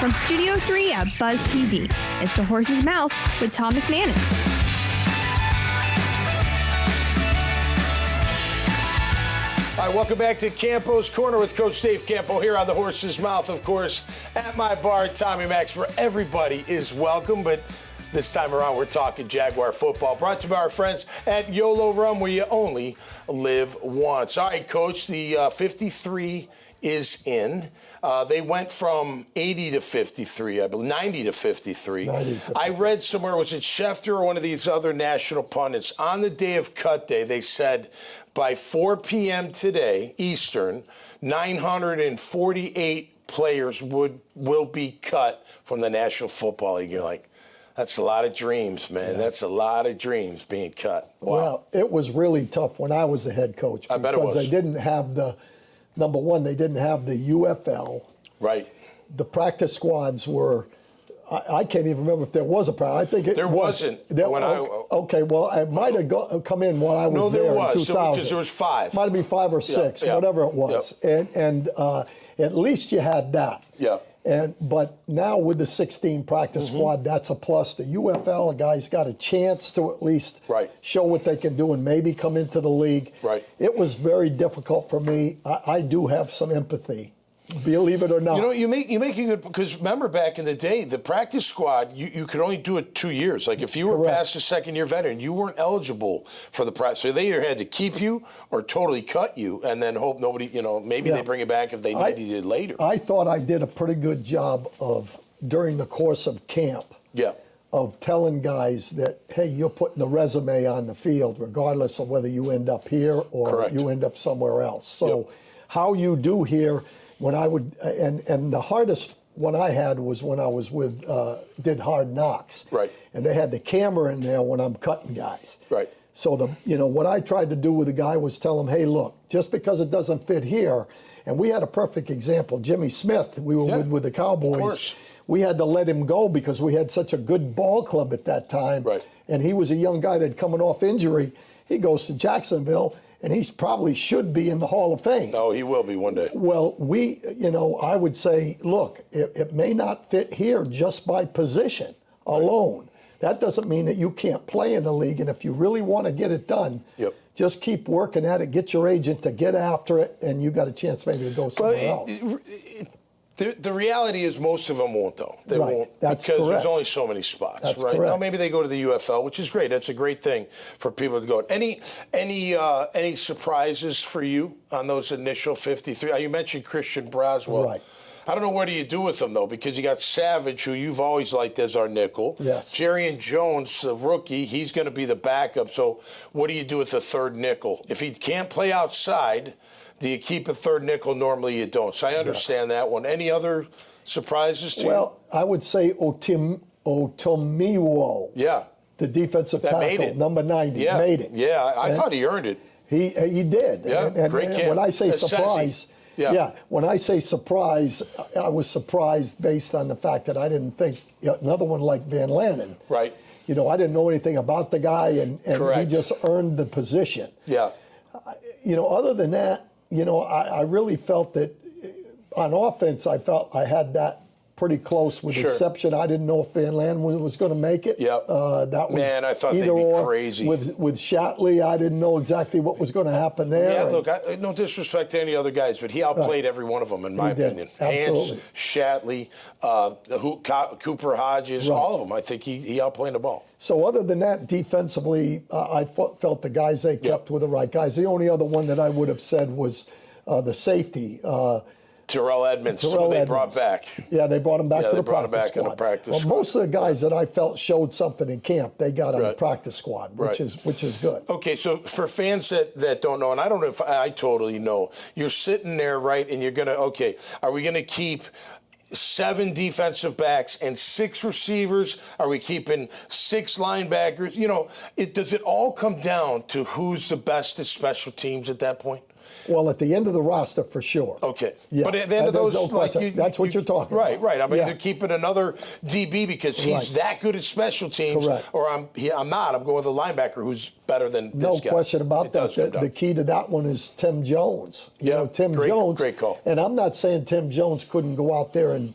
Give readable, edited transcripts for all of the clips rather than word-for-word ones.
From Studio 3 at Buzz TV, it's The Horse's Mouth with Tom McManus. All right, welcome back to Campo's Corner with Coach Dave Campo here on The Horse's Mouth, of course, at my bar, Tommy Max, where everybody is welcome. But this time around, we're talking Jaguar football. Brought to you by our friends at YOLO Rum, where you only live once. All right, Coach, the 53 is in. They went from 80 to 53, I believe, 90 to 53. I read somewhere, was it Schefter or one of these other national pundits, on the day of cut day, they said by 4 p.m. today, Eastern, 948 players will be cut from the National Football League. You're like, that's a lot of dreams, man. Yeah. That's a lot of dreams being cut. Wow. Well, it was really tough when I was the head coach. I bet it was. Because they didn't have number one, they didn't have the UFL. Right. The practice squads were, I can't even remember if there was a practice. I think there wasn't. Okay, well, I might have come in while I was there in 2000. Because there was 5. Might have been 5 or 6, whatever it was. Yep. And at least you had that. Yeah. But now with the 16 practice squad, that's a plus. The UFL, a guy's got a chance to at least show what they can do and maybe come into the league. Right. It was very difficult for me. I do have some empathy, believe it or not. You know, you make a good, because remember back in the day, the practice squad, you could only do it 2 years. Like if you were past a second-year veteran, you weren't eligible for the practice. So they either had to keep you or totally cut you and then hope nobody, maybe they bring it back if they needed it later. I thought I did a pretty good job during the course of camp. Yeah. Of telling guys that, hey, you're putting a resume on the field regardless of whether you end up here or you end up somewhere else. So how you do here, when I would, and the hardest one I had was when I was did Hard Knocks. Right. And they had the camera in there when I'm cutting guys. Right. So what I tried to do with the guy was tell him, hey, look, just because it doesn't fit here, and we had a perfect example, Jimmy Smith, we were with the Cowboys. Of course. We had to let him go because we had such a good ball club at that time. Right. And he was a young guy that coming off injury. He goes to Jacksonville, and he probably should be in the Hall of Fame. Oh, he will be one day. Well, I would say, look, it may not fit here just by position alone. That doesn't mean that you can't play in the league. And if you really want to get it done, just keep working at it. Get your agent to get after it, and you got a chance maybe to go somewhere else. The reality is most of them won't, though. They won't, That's because correct. there's only so many spots, That's right? correct. Now maybe they go to the UFL, which is great. That's a great thing for people to go. Any surprises for you on those initial 53? You mentioned Christian Braswell. Right. I don't know what do you do with them, though, because you got Savage, who you've always liked as our nickel. Yes. Jerry Jones, the rookie, he's going to be the backup. So what do you do with the third nickel? If he can't play outside, do you keep a third nickel? Normally you don't. So I understand that one. Any other surprises to you? Well, I would say Otomiwo. Yeah. The defensive tackle, made it. number 90, made it. Yeah, I thought he earned it. He did. Yeah, great camp. When I say surprise, when I say surprise, I was surprised based on the fact that I didn't think another one like Van Lanen. Right. I didn't know anything about the guy, and he just earned the position. Yeah. Other than that, I really felt that on offense, I felt I had that pretty close, with the exception I didn't know if Van Lanen was going to make it. Yep. That was Man, I thought they'd either be or. crazy. With Shatley, I didn't know exactly what was going to happen there. Yeah, look, no disrespect to any other guys, but he outplayed every one of them, in my opinion. Absolutely. Hans, Shatley, Cooper Hodges, all of them. I think he outplayed the ball. So other than that, defensively, I felt the guys they kept were the right guys. The only other one that I would have said was the safety. Terrell Edmonds, who they brought back. Yeah, they brought him back to the practice squad. In the practice squad. Most of the guys that I felt showed something in camp, they got on the practice squad, which is good. Okay, so for fans that don't know, and I don't know if I totally know, you're sitting there, right, and you're going to, are we going to keep 7 defensive backs and 6 receivers? Are we keeping 6 linebackers? Does it all come down to who's the best at special teams at that point? Well, at the end of the roster, for sure. Okay. Yeah. But at the end of those, that's what you're talking about. Right. I mean, they're keeping another DB because he's that good at special teams. Correct. Or I'm not. I'm going with a linebacker who's better than this guy. No question about that. The key to that one is Tim Jones. Tim Jones. Great call. And I'm not saying Tim Jones couldn't go out there and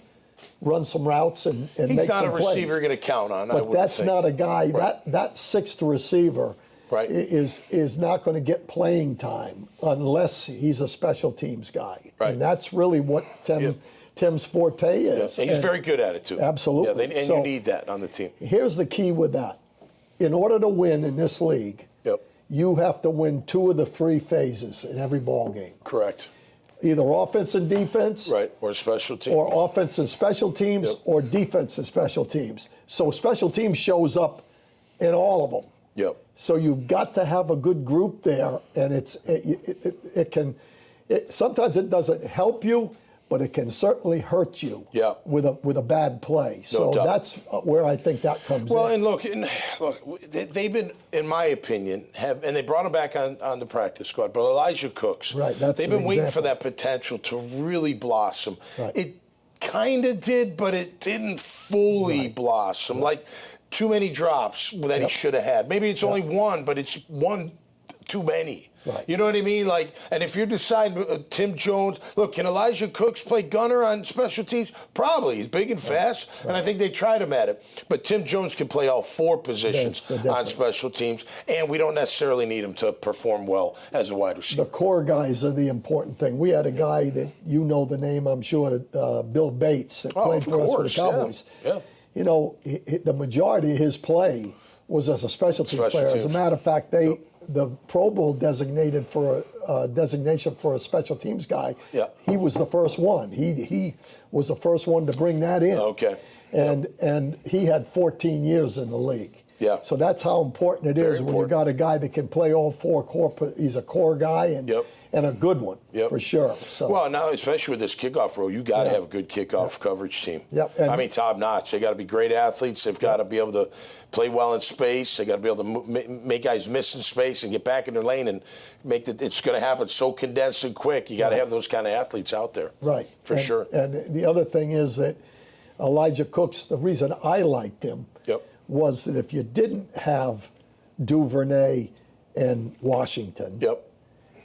run some routes and make some plays. He's not a receiver you're going to count on. But that's not a guy. Right. That sixth receiver is not going to get playing time unless he's a special teams guy. Right. And that's really what Tim's forte is. Yeah. And he's very good at it too. Absolutely. Yeah, and you need that on the team. Here's the key with that. In order to win in this league, you have to win 2 of the 3 phases in every ball game. Correct. Either offense and defense. Right, or special teams. Or offense and special teams, or defense and special teams. So special teams shows up in all of them. Yep. So you've got to have a good group there, and sometimes it doesn't help you, but it can certainly hurt you with a bad play. So that's where I think that comes in. Well, and look, they've been, in my opinion, and they brought him back on the practice squad, but Elijah Cooks, they've been waiting for that potential to really blossom. Right. It kind of did, but it didn't fully blossom. Like too many drops that he should have had. Maybe it's only one, but it's one too many. Right. You know what I mean? Like, and if you're deciding, Tim Jones, look, can Elijah Cooks play gunner on special teams? Probably. He's big and fast, and I think they tried him at it. But Tim Jones can play all 4 positions on special teams, and we don't necessarily need him to perform well as a wide receiver. The core guys are the important thing. We had a guy that you know the name, I'm sure, Bill Bates, that played for us for the Cowboys. Yeah. You know, the majority of his play was as a special teams player. As a matter of fact, the Pro Bowl designation for a special teams guy. Yeah. He was the first one. He was the first one to bring that in. Okay. And he had 14 years in the league. Yeah. So that's how important it is when you got a guy that can play all 4 core. He's a core guy and a good one for sure. So. Well, now especially with this kickoff role, you got to have a good kickoff coverage team. Yep. I mean, top notch. They got to be great athletes. They've got to be able to play well in space. They got to be able to make guys miss in space and get back in their lane and it's going to happen so condensed and quick. You got to have those kind of athletes out there. Right. For sure. And the other thing is that Elijah Cooks, the reason I liked him was that if you didn't have Duvernay and Washington,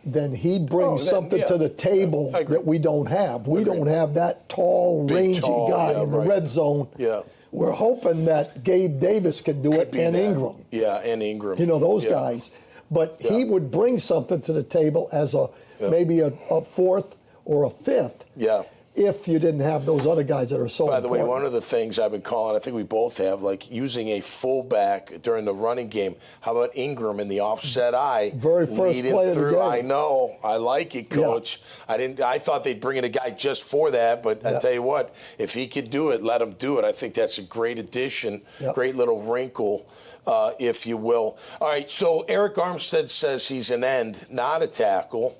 then he brings something to the table that we don't have. We don't have that tall, rangy guy in the red zone. Yeah. We're hoping that Gabe Davis can do it, and Ingram. Yeah, and Ingram. You know, those guys. But he would bring something to the table as maybe a 4th or a 5th. Yeah. If you didn't have those other guys that are so By the important. way, one of the things I've been calling, I think we both have, like using a fullback during the running game. How about Ingram in the offset eye? Very first leading play through. of the game. I know. I like it, Coach. Yeah. I thought they'd bring in a guy just for that, but I tell you what, if he could do it, let him do it. I think that's a great addition, great little wrinkle, if you will. All right, so Eric Armstead says he's an end, not a tackle.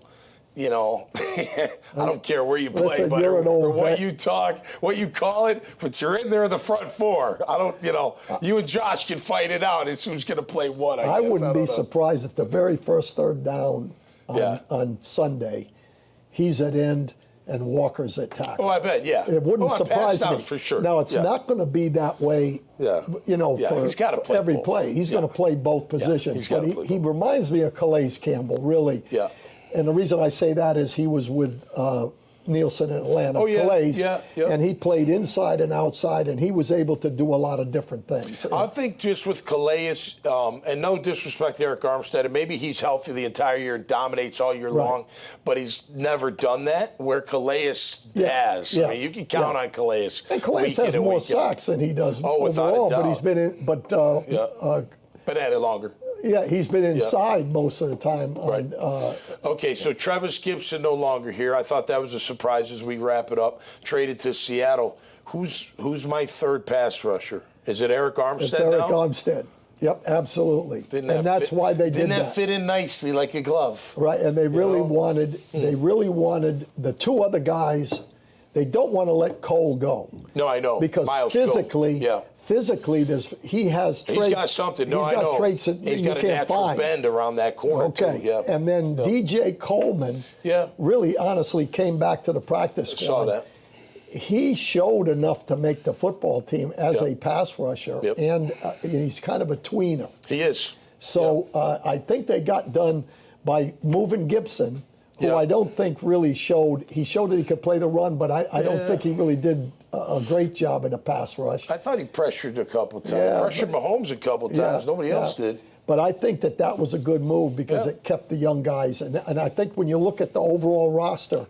You know, I don't care where you play, but or what you talk, what you call it, but you're in there in the front 4. I don't, you and Josh can fight it out as who's going to play what, I guess. Wouldn't be surprised if the very first third down on Sunday, he's at end and Walker's at tackle. Oh, I bet, yeah. It wouldn't surprise me. For sure. Now, it's not going to be that way, he's gotta play every both. play. He's going to play both positions. But he reminds me of Calais Campbell, really. Yeah. And the reason I say that is he was with Nielsen in Atlanta, Calais, and he played inside and outside, and he was able to do a lot of different things. I think just with Calais, and no disrespect to Eric Armstead, and maybe he's healthy the entire year and dominates all year long, but he's never done that, where Calais has. Yes. I mean, you can count on Calais. And Calais has more sacks than he does overall, but he's been in, been at it longer. Yeah, he's been inside most of the time. Right. Okay, so Travis Gibson no longer here. I thought that was a surprise as we wrap it up. Traded to Seattle. Who's my third pass rusher? Is it Eric Armstead It's Eric now? Armstead. Yep, absolutely. Didn't why they did that. Didn't that fit in nicely like a glove? Right, and they really wanted the 2 other guys. They don't want to let Cole go. No, I know. Because Miles physically, he has traits. He's got something. No, I know. He's got traits that he's you got a can't natural find. bend around that corner, okay. too. Yeah. And then DJ Coleman really honestly came back to the practice squad. I saw that. He showed enough to make the football team as a pass rusher, and he's kind of a tweener. He is. So I think they got done by moving Gibson, who I don't think really showed. He showed that he could play the run, but I don't think he really did a great job in the pass rush. I thought he pressured a couple times. Yeah, Pressured Mahomes a couple times. Nobody else did. But I think that was a good move because it kept the young guys. And I think when you look at the overall roster,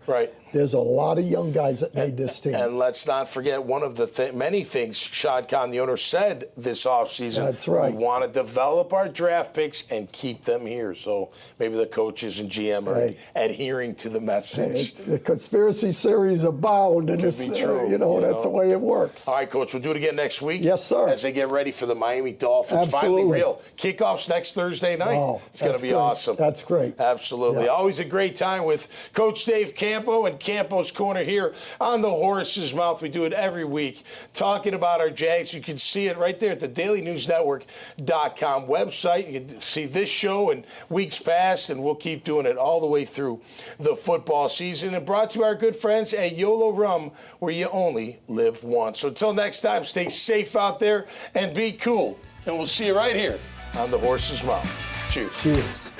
there's a lot of young guys that made this team. And let's not forget one of the many things Shad Khan, the owner, said this offseason. That's right. We want to develop our draft picks and keep them here. So maybe the coaches and GM are adhering to the message. The conspiracy theories abound, and it's true, that's the way it works. All right, Coach, we'll do it again next week. Yes, sir. As they get ready for the Miami Dolphins. Absolutely. Finally real. Kickoff's next Thursday night. Oh, it's going to be awesome. That's great. Absolutely. Yeah. Always a great time with Coach Dave Campo and Campo's Corner here on the Horse's Mouth. We do it every week, talking about our Jags. You can see it right there at the dailynewsnetwork.com website. You can see this show and weeks past, and we'll keep doing it all the way through the football season. And brought to you our good friends at YOLO Rum, where you only live once. So until next time, stay safe out there and be cool. And we'll see you right here on the Horse's Mouth. Cheers. Cheers.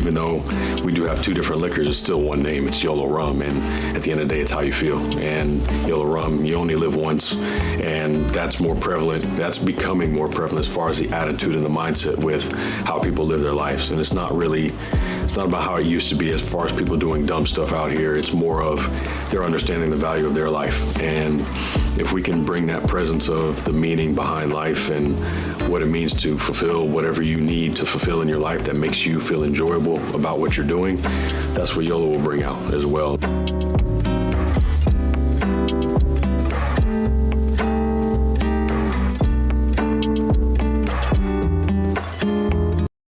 Even though we do have two different liquors, it's still one name. It's YOLO Rum, and at the end of the day, it's how you feel. And YOLO Rum, you only live once, and that's more prevalent. That's becoming more prevalent as far as the attitude and the mindset with how people live their lives. And it's not about how it used to be as far as people doing dumb stuff out here. It's more of they're understanding the value of their life. And if we can bring that presence of the meaning behind life and what it means to fulfill whatever you need to fulfill in your life that makes you feel enjoyable about what you're doing, that's what YOLO will bring out as well.